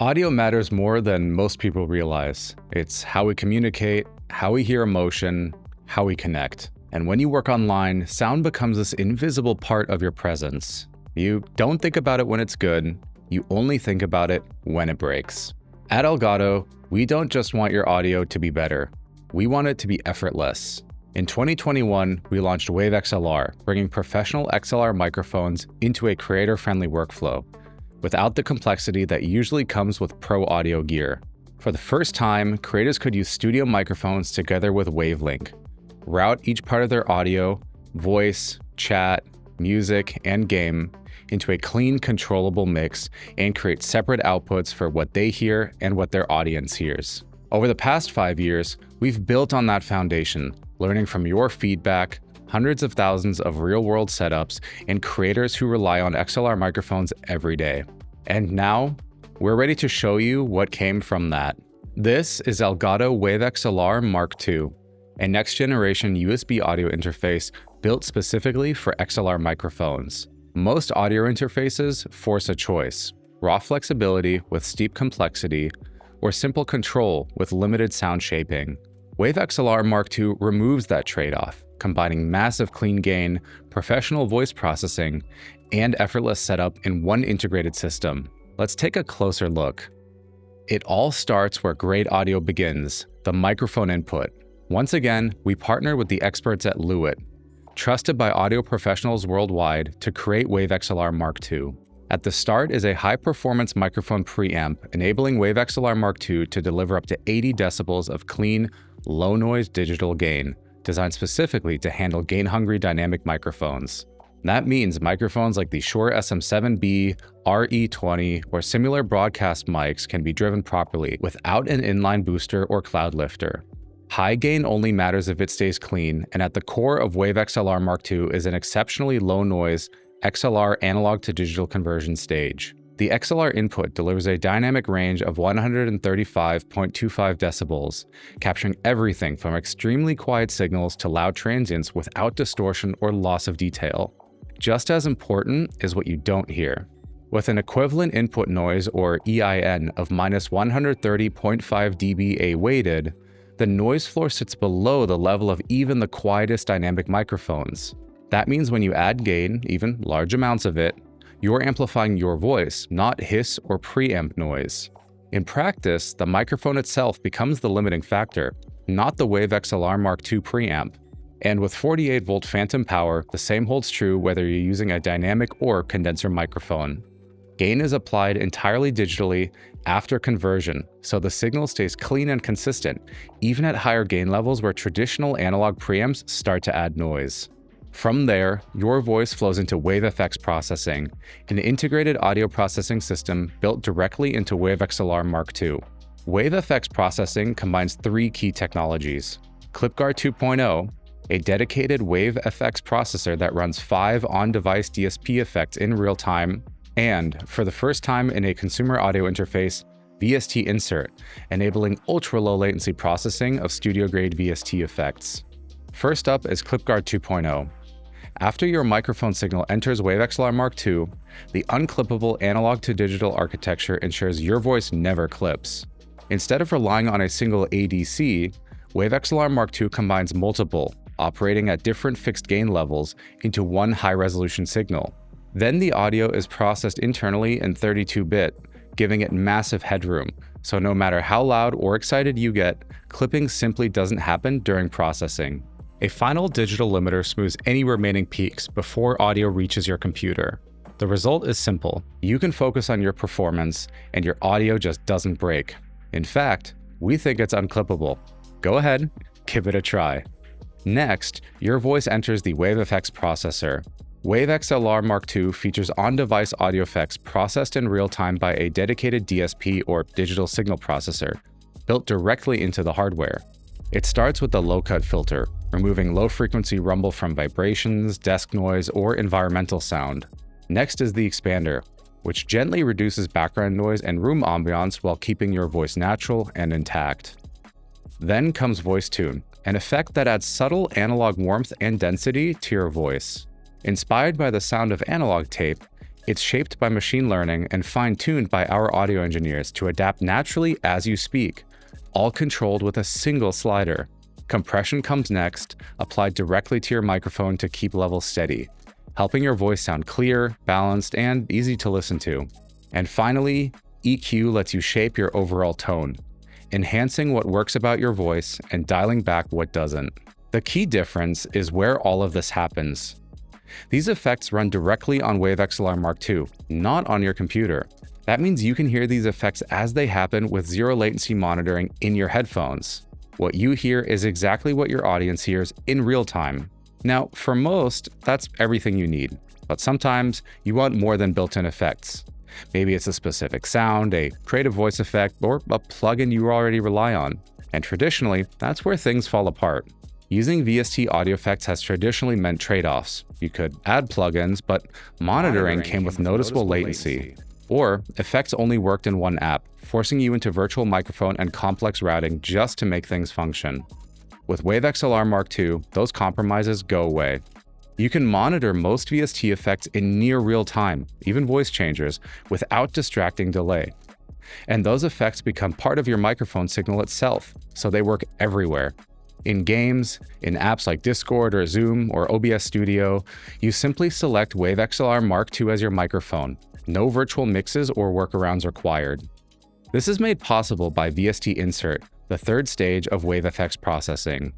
Audio matters more than most people realize. It's how we communicate, how we hear emotion, how we connect. And when you work online, sound becomes this invisible part of your presence. You don't think about it when it's good, you only think about it when it breaks. At Elgato, we don't just want your audio to be better, we want it to be effortless. In 2021, we launched Wave XLR, bringing professional XLR microphones into a creator-friendly workflow, without the complexity that usually comes with pro audio gear. For the first time, creators could use studio microphones together with WaveLink, route each part of their audio, voice, chat, music, and game into a clean, controllable mix and create separate outputs for what they hear and what their audience hears. Over the past 5 years, we've built on that foundation, learning from your feedback, hundreds of thousands of real-world setups, and creators who rely on XLR microphones every day. And now, we're ready to show you what came from that. This is Elgato Wave XLR Mark II, a next-generation USB audio interface built specifically for XLR microphones. Most audio interfaces force a choice: raw flexibility with steep complexity, or simple control with limited sound shaping. Wave XLR Mark II removes that trade-off, combining massive clean gain, professional voice processing, and effortless setup in one integrated system. Let's take a closer look. It all starts where great audio begins, the microphone input. Once again, we partner with the experts at Lewitt, trusted by audio professionals worldwide to create Wave XLR Mark II. At the start is a high-performance microphone preamp, enabling Wave XLR Mark II to deliver up to 80 decibels of clean, low-noise digital gain, designed specifically to handle gain-hungry dynamic microphones. That means microphones like the Shure SM7B, RE20, or similar broadcast mics can be driven properly without an inline booster or cloud lifter. High gain only matters if it stays clean, and at the core of Wave XLR Mark II is an exceptionally low-noise XLR analog-to-digital conversion stage. The XLR input delivers a dynamic range of 135.25 decibels, capturing everything from extremely quiet signals to loud transients without distortion or loss of detail. Just as important is what you don't hear. With an equivalent input noise, or EIN, of minus 130.5 dBA weighted, the noise floor sits below the level of even the quietest dynamic microphones. That means when you add gain, even large amounts of it, you're amplifying your voice, not hiss or preamp noise. In practice, the microphone itself becomes the limiting factor, not the Wave XLR Mark II preamp. And with 48-volt phantom power, the same holds true whether you're using a dynamic or condenser microphone. Gain is applied entirely digitally after conversion, so the signal stays clean and consistent, even at higher gain levels where traditional analog preamps start to add noise. From there, your voice flows into WaveFX processing, an integrated audio processing system built directly into Wave XLR Mark II. WaveFX processing combines 3 key technologies: ClipGuard 2.0, a dedicated WaveFX processor that runs 5 on-device DSP effects in real time, and, for the first time in a consumer audio interface, VST Insert, enabling ultra-low latency processing of studio-grade VST effects. First up is ClipGuard 2.0. After your microphone signal enters Wave XLR Mark II, the unclippable analog-to-digital architecture ensures your voice never clips. Instead of relying on a single ADC, Wave XLR Mark II combines multiple, operating at different fixed gain levels, into one high-resolution signal. Then the audio is processed internally in 32-bit, giving it massive headroom, so no matter how loud or excited you get, clipping simply doesn't happen during processing. A final digital limiter smooths any remaining peaks before audio reaches your computer. The result is simple. You can focus on your performance, and your audio just doesn't break. In fact, we think it's unclippable. Go ahead, give it a try. Next, your voice enters the WaveFX processor. Wave XLR Mark II features on-device audio effects processed in real time by a dedicated DSP, or digital signal processor, built directly into the hardware. It starts with the low-cut filter, removing low-frequency rumble from vibrations, desk noise, or environmental sound. Next is the expander, which gently reduces background noise and room ambiance while keeping your voice natural and intact. Then comes Voice Tune, an effect that adds subtle analog warmth and density to your voice. Inspired by the sound of analog tape, It's shaped by machine learning and fine-tuned by our audio engineers to adapt naturally as you speak, all controlled with a single slider. Compression comes next, applied directly to your microphone to keep levels steady, helping your voice sound clear, balanced, and easy to listen to. And finally, EQ lets you shape your overall tone, enhancing what works about your voice and dialing back what doesn't. The key difference is where all of this happens. These effects run directly on Wave XLR Mark II, not on your computer. That means you can hear these effects as they happen with zero latency monitoring in your headphones. What you hear is exactly what your audience hears in real time. Now, for most, that's everything you need, but sometimes you want more than built-in effects. Maybe it's a specific sound, a creative voice effect, or a plugin you already rely on. And traditionally, that's where things fall apart. Using VST audio effects has traditionally meant trade-offs. You could add plugins, but monitoring came with noticeable latency. Or effects only worked in one app, forcing you into virtual microphone and complex routing just to make things function. With Wave XLR Mark II, those compromises go away. You can monitor most VST effects in near real time, even voice changers, without distracting delay. And those effects become part of your microphone signal itself, so they work everywhere. In games, in apps like Discord or Zoom or OBS Studio, you simply select Wave XLR Mark II as your microphone. No virtual mixes or workarounds required. This is made possible by VST Insert, the third stage of WaveFX processing.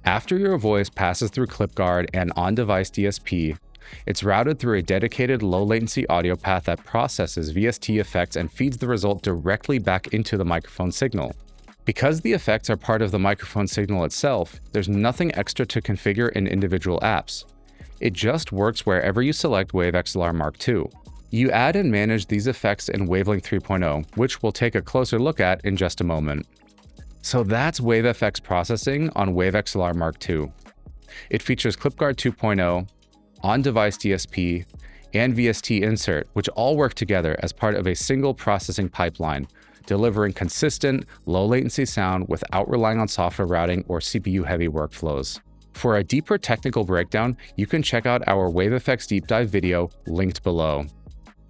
After your voice passes through ClipGuard and on-device DSP, it's routed through a dedicated low-latency audio path that processes VST effects and feeds the result directly back into the microphone signal. Because the effects are part of the microphone signal itself, there's nothing extra to configure in individual apps. It just works wherever you select Wave XLR Mark II. You add and manage these effects in Wavelink 3.0, which we'll take a closer look at in just a moment. So that's WaveFX processing on Wave XLR Mark II. It features ClipGuard 2.0, on-device DSP, and VST Insert, which all work together as part of a single processing pipeline, delivering consistent, low-latency sound without relying on software routing or CPU-heavy workflows. For a deeper technical breakdown, you can check out our WaveFX deep dive video linked below.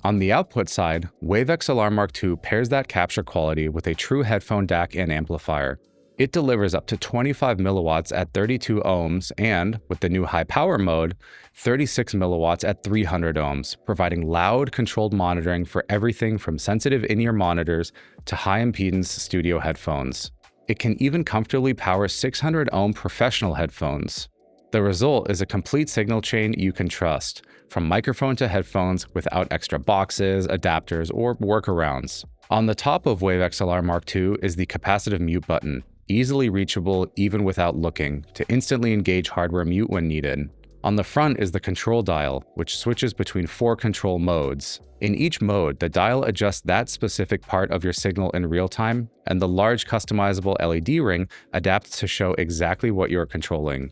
On the output side, Wave XLR Mark II pairs that capture quality with a true headphone DAC and amplifier. It delivers up to 25 milliwatts at 32 ohms and, with the new high power mode, 36 milliwatts at 300 ohms, providing loud, controlled monitoring for everything from sensitive in-ear monitors to high-impedance studio headphones. It can even comfortably power 600 ohm professional headphones. The result is a complete signal chain you can trust, from microphone to headphones without extra boxes, adapters, or workarounds. On the top of Wave XLR Mark II is the capacitive mute button, easily reachable even without looking, to instantly engage hardware mute when needed. On the front is the control dial, which switches between 4 control modes. In each mode, the dial adjusts that specific part of your signal in real time, and the large customizable LED ring adapts to show exactly what you're controlling.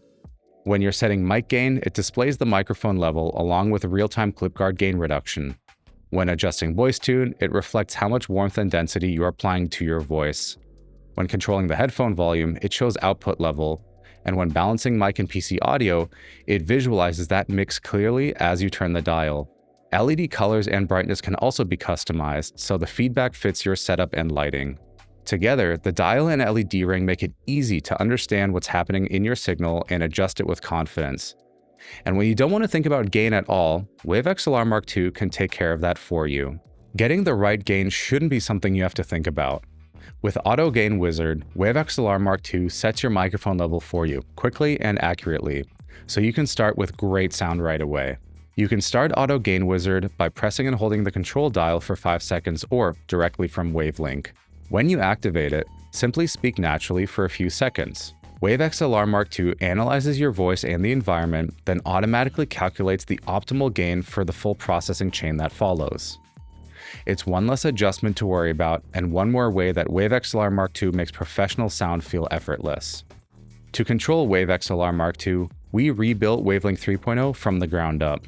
When you're setting mic gain, it displays the microphone level along with real-time ClipGuard gain reduction. When adjusting voice tune, it reflects how much warmth and density you're applying to your voice. When controlling the headphone volume, it shows output level, and when balancing mic and PC audio, it visualizes that mix clearly as you turn the dial. LED colors and brightness can also be customized, so the feedback fits your setup and lighting. Together, the dial and LED ring make it easy to understand what's happening in your signal and adjust it with confidence. And when you don't want to think about gain at all, Wave XLR Mark II can take care of that for you. Getting the right gain shouldn't be something you have to think about. With Auto Gain Wizard, Wave XLR Mark II sets your microphone level for you, quickly and accurately, so you can start with great sound right away. You can start Auto Gain Wizard by pressing and holding the control dial for 5 seconds or directly from Wavelink. When you activate it, simply speak naturally for a few seconds. Wave XLR Mark II analyzes your voice and the environment, then automatically calculates the optimal gain for the full processing chain that follows. It's one less adjustment to worry about, and one more way that Wave XLR Mark II makes professional sound feel effortless. To control Wave XLR Mark II, we rebuilt Wavelink 3.0 from the ground up.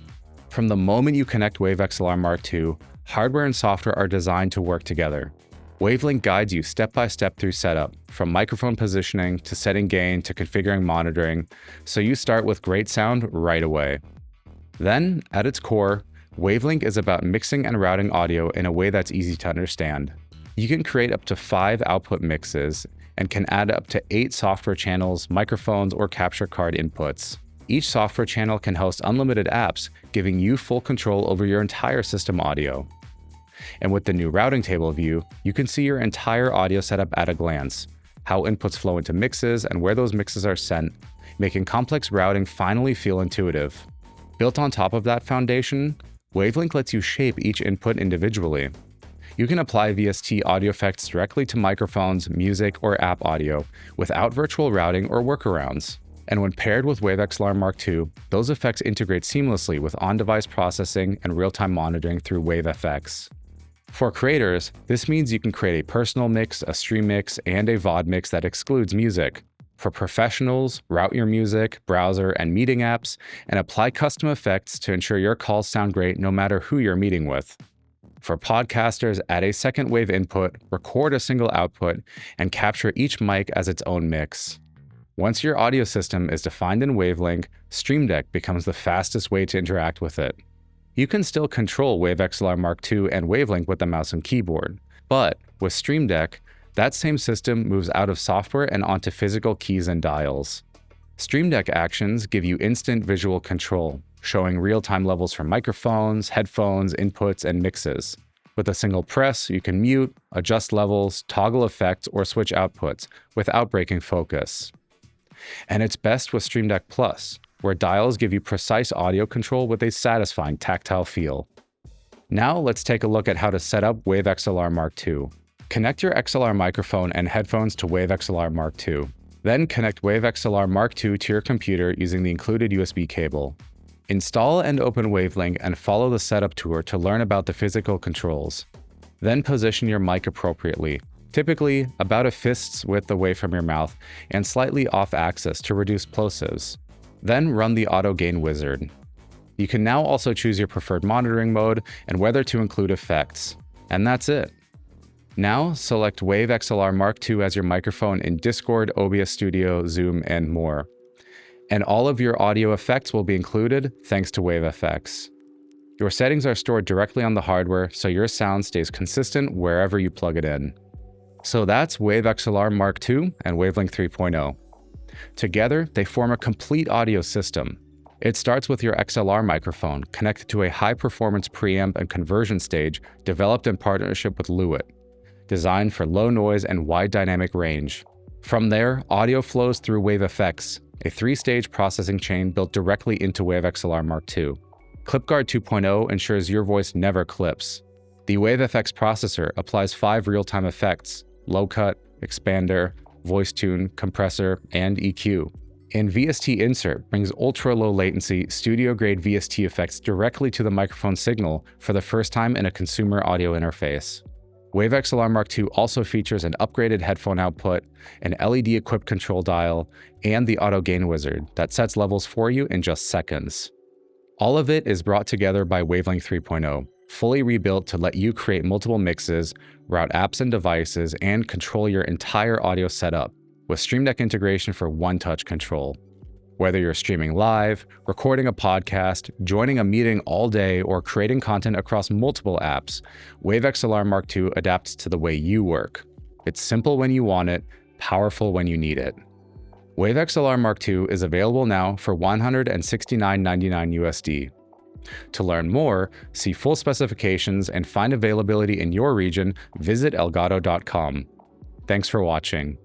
From the moment you connect Wave XLR Mark II, hardware and software are designed to work together. Wavelink guides you step by step through setup, from microphone positioning to setting gain to configuring monitoring, so you start with great sound right away. Then, at its core, WaveLink is about mixing and routing audio in a way that's easy to understand. You can create up to 5 output mixes and can add up to 8 software channels, microphones, or capture card inputs. Each software channel can host unlimited apps, giving you full control over your entire system audio. And with the new routing table view, you can see your entire audio setup at a glance, how inputs flow into mixes and where those mixes are sent, making complex routing finally feel intuitive. Built on top of that foundation, WaveLink lets you shape each input individually. You can apply VST audio effects directly to microphones, music, or app audio without virtual routing or workarounds. And when paired with Wave XLR Mark II, those effects integrate seamlessly with on-device processing and real-time monitoring through WaveFX. For creators, this means you can create a personal mix, a stream mix, and a VOD mix that excludes music. For professionals, route your music, browser, and meeting apps, and apply custom effects to ensure your calls sound great no matter who you're meeting with. For podcasters, add a second wave input, record a single output, and capture each mic as its own mix. Once your audio system is defined in WaveLink, Stream Deck becomes the fastest way to interact with it. You can still control Wave XLR Mark II and WaveLink with the mouse and keyboard, but with Stream Deck, that same system moves out of software and onto physical keys and dials. Stream Deck actions give you instant visual control, showing real-time levels for microphones, headphones, inputs, and mixes. With a single press, you can mute, adjust levels, toggle effects, or switch outputs without breaking focus. And it's best with Stream Deck Plus, where dials give you precise audio control with a satisfying tactile feel. Now let's take a look at how to set up Wave XLR Mark II. Connect your XLR microphone and headphones to Wave XLR Mark II. Then connect Wave XLR Mark II to your computer using the included USB cable. Install and open WaveLink and follow the setup tour to learn about the physical controls. Then position your mic appropriately, typically about a fist's width away from your mouth and slightly off axis to reduce plosives. Then run the auto gain wizard. You can now also choose your preferred monitoring mode and whether to include effects. And that's it. Now select Wave XLR Mark II as your microphone in Discord, OBS Studio, Zoom, and more. And all of your audio effects will be included thanks to WaveFX. Your settings are stored directly on the hardware, so your sound stays consistent wherever you plug it in. So that's Wave XLR Mark II and WaveLink 3.0. Together, they form a complete audio system. It starts with your XLR microphone connected to a high-performance preamp and conversion stage developed in partnership with Lewitt, designed for low noise and wide dynamic range. From there, audio flows through WaveFX, a 3-stage processing chain built directly into Wave XLR Mark II. ClipGuard 2.0 ensures your voice never clips. The WaveFX processor applies 5 real-time effects: low cut, expander, voice tune, compressor, and EQ. And VST Insert brings ultra-low latency, studio-grade VST effects directly to the microphone signal for the first time in a consumer audio interface. Wave XLR Mark II also features an upgraded headphone output, an LED-equipped control dial, and the auto gain wizard that sets levels for you in just seconds. All of it is brought together by WaveLink 3.0, fully rebuilt to let you create multiple mixes, route apps and devices, and control your entire audio setup, with Stream Deck integration for one-touch control. Whether you're streaming live, recording a podcast, joining a meeting all day, or creating content across multiple apps, Wave XLR Mark II adapts to the way you work. It's simple when you want it, powerful when you need it. Wave XLR Mark II is available now for $169.99 USD. To learn more, see full specifications and find availability in your region, visit elgato.com. Thanks for watching.